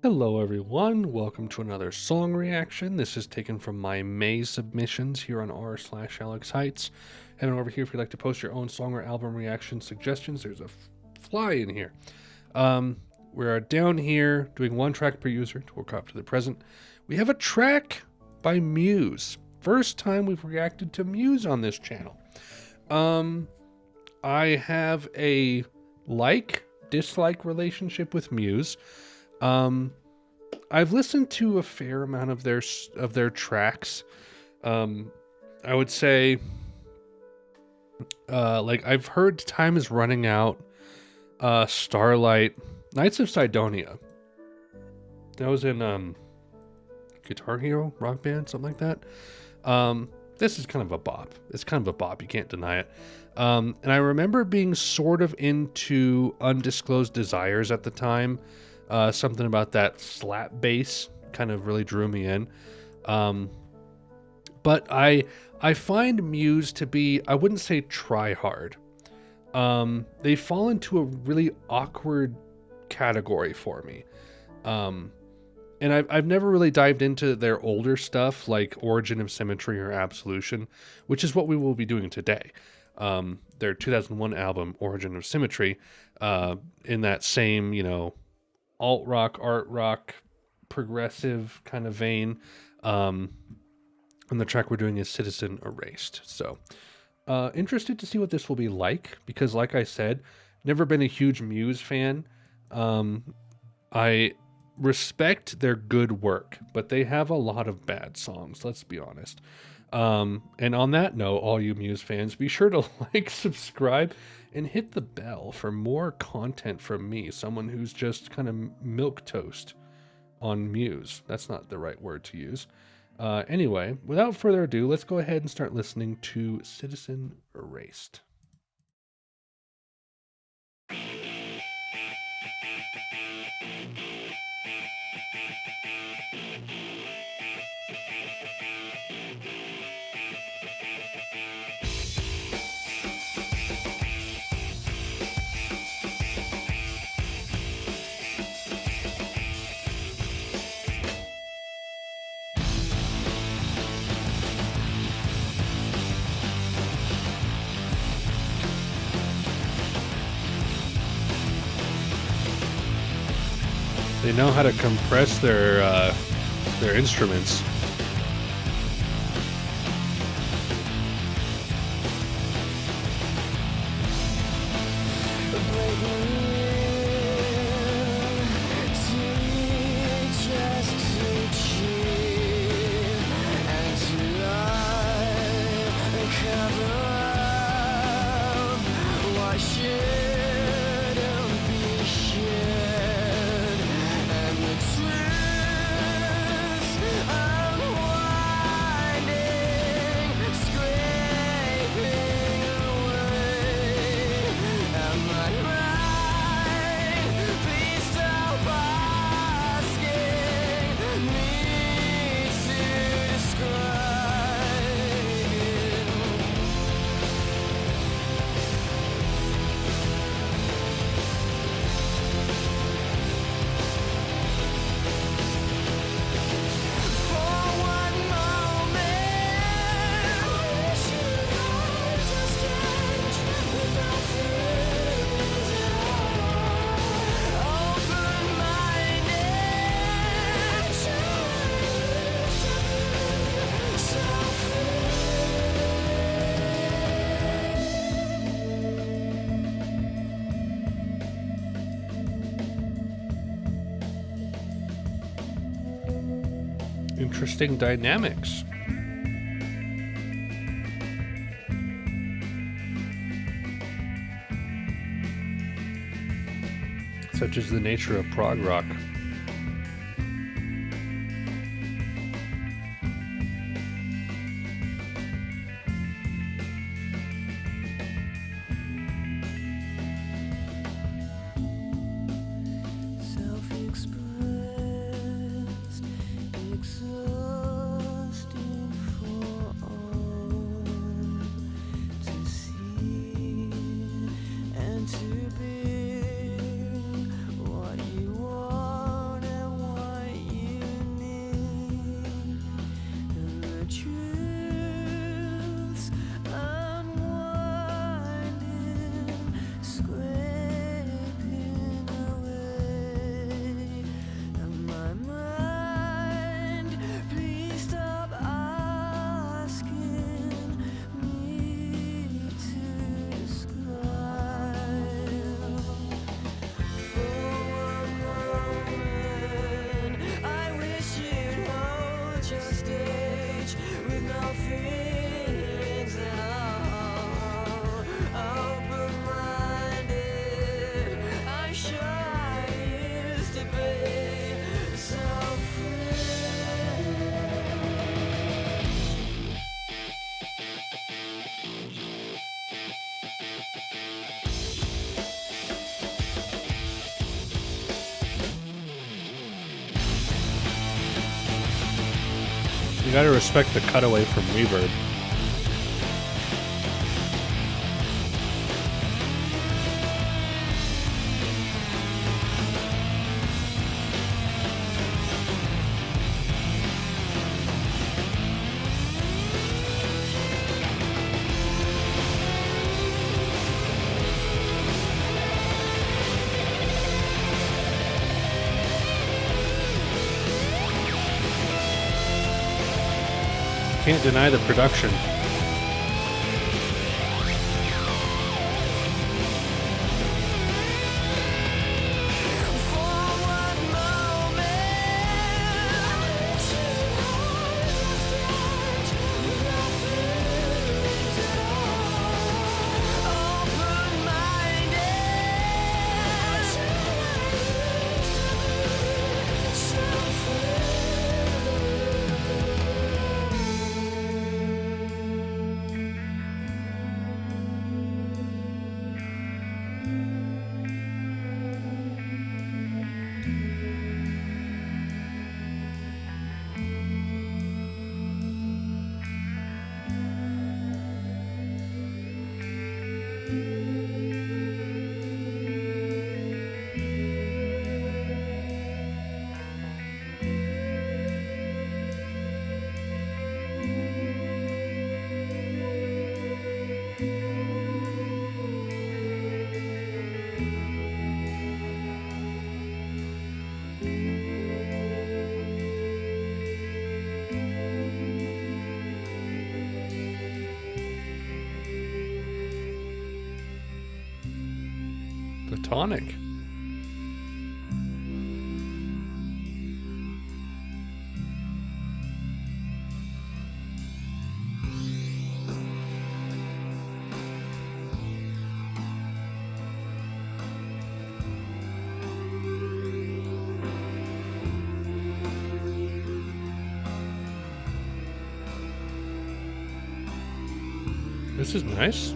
Hello, everyone. Welcome to another song reaction. This is taken from my May submissions here on r/Alex Haitz. Head on over here if you'd like to post your own song or album reaction suggestions. There's a fly in here. We're down here doing one track per user to work up to the present. We have a track by Muse. First time we've reacted to Muse on this channel. I have a dislike relationship with Muse. I've listened to a fair amount of their tracks. I would say, I've heard Time Is Running Out, Starlight, Knights of Sidonia. That was in Guitar Hero, Rock Band, something like that. This is kind of a bop. It's kind of a bop. You can't deny it. And I remember being sort of into Undisclosed Desires at the time. Something about that slap bass kind of really drew me in. But I find Muse to be, I wouldn't say try hard. They fall into a really awkward category for me. And I've never really dived into their older stuff like Origin of Symmetry or Absolution, which is what we will be doing today. Their 2001 album, Origin of Symmetry, in that same, alt rock, art rock, progressive kind of vein. And the track we're doing is Citizen Erased. So, interested to see what this will be like, because like I said, never been a huge Muse fan. I respect their good work, but they have a lot of bad songs, let's be honest. And on that note, all you Muse fans, be sure to like, subscribe, and hit the bell for more content from me, someone who's just kind of milquetoast on Muse. That's not the right word to use. Anyway, without further ado, let's go ahead and start listening to Citizen Erased. They know how to compress their instruments. Interesting dynamics. Such is the nature of prog rock. Exhausting for all to see and to be what you want. You gotta respect the cutaway from reverb. Can't deny the production. Platonic. This is nice.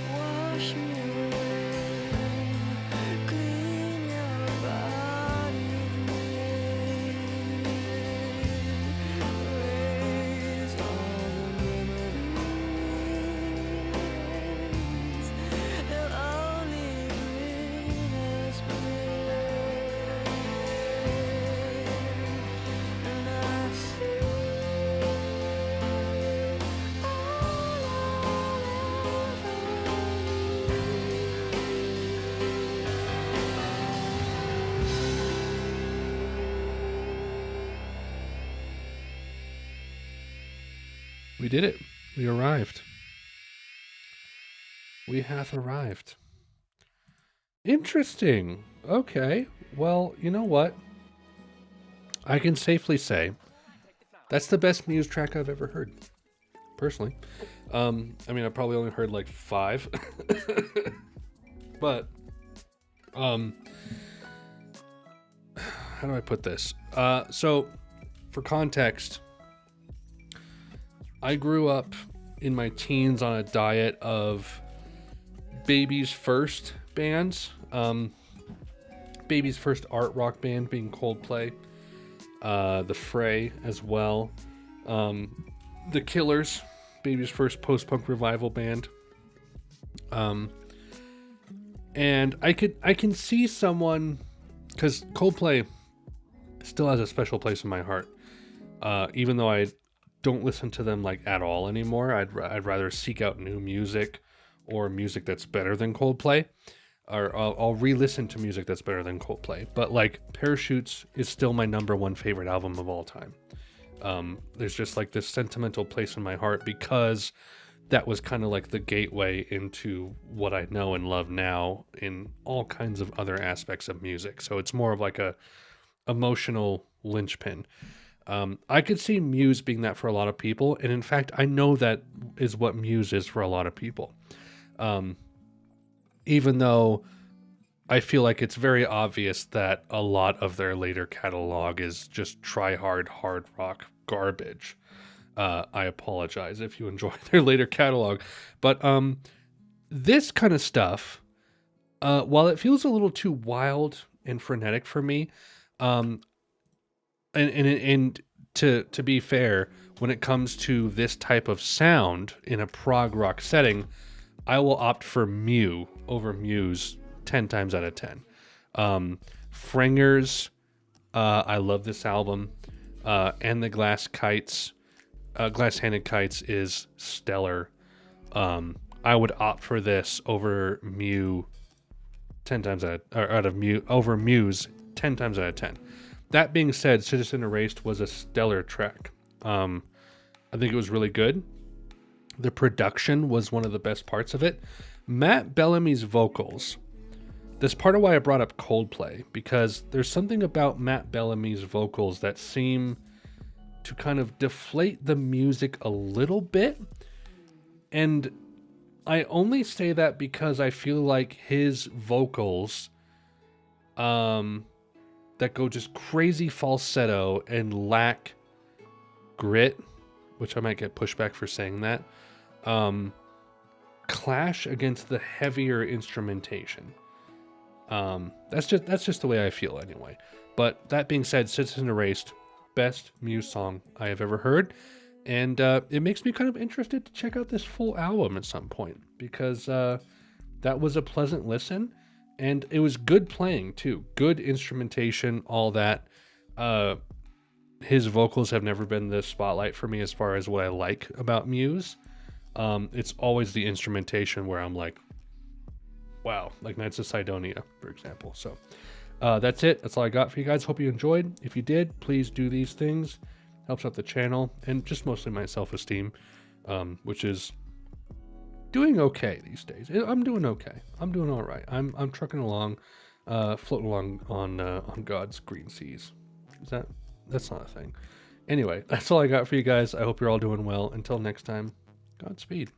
Wash me away, clean your body of me, erase all the memories. They'll only bring us pain, and I've seen We did it. We arrived. We hath arrived. Interesting. Okay. Well, you know what? I can safely say that's the best Muse track I've ever heard. Personally. I mean, I probably only heard like 5. But, how do I put this? So, for context, I grew up in my teens on a diet of Baby's first bands. Baby's first art rock band being Coldplay. The Fray as well. The Killers, Baby's first post-punk revival band. And I can see someone, because Coldplay still has a special place in my heart. Even though I don't listen to them like at all anymore. I'd rather seek out new music or music that's better than Coldplay, or I'll re-listen to music that's better than Coldplay. But like Parachutes is still my #1 favorite album of all time. There's just like this sentimental place in my heart because that was kind of like the gateway into what I know and love now in all kinds of other aspects of music. So it's more of like a emotional linchpin. I could see Muse being that for a lot of people, and in fact, I know that is what Muse is for a lot of people. Even though I feel like it's very obvious that a lot of their later catalog is just try hard rock garbage. I apologize if you enjoy their later catalog, but this kind of stuff, while it feels a little too wild and frenetic for me, um, and to be fair, when it comes to this type of sound in a prog rock setting, I will opt for Mew over Muse 10 times out of 10. Fringers, I love this album, and the Glass-Handed Kites is stellar. I would opt for this over Mew 10 times over Muse 10 times out of 10. That being said, Citizen Erased was a stellar track. I think it was really good. The production was one of the best parts of it. Matt Bellamy's vocals. That's part of why I brought up Coldplay, because there's something about Matt Bellamy's vocals that seem to kind of deflate the music a little bit. And I only say that because I feel like his vocals, that go just crazy falsetto and lack grit, which I might get pushback for saying that, clash against the heavier instrumentation. That's just the way I feel anyway. But that being said, Citizen Erased, best Muse song I have ever heard. And it makes me kind of interested to check out this full album at some point, because that was a pleasant listen, and it was good playing too. Good instrumentation, all that. His vocals have never been the spotlight for me as far as what I like about Muse. It's always the instrumentation where I'm like, wow, like Knights of Sidonia, for example. So that's it. That's all I got for you guys. Hope you enjoyed. If you did, please do these things. Helps out the channel and just mostly my self-esteem, which is doing okay these days. I'm doing okay. I'm doing all right. I'm trucking along, floating along on God's green seas. That's not a thing. Anyway, that's all I got for you guys. I hope you're all doing well. Until next time, Godspeed.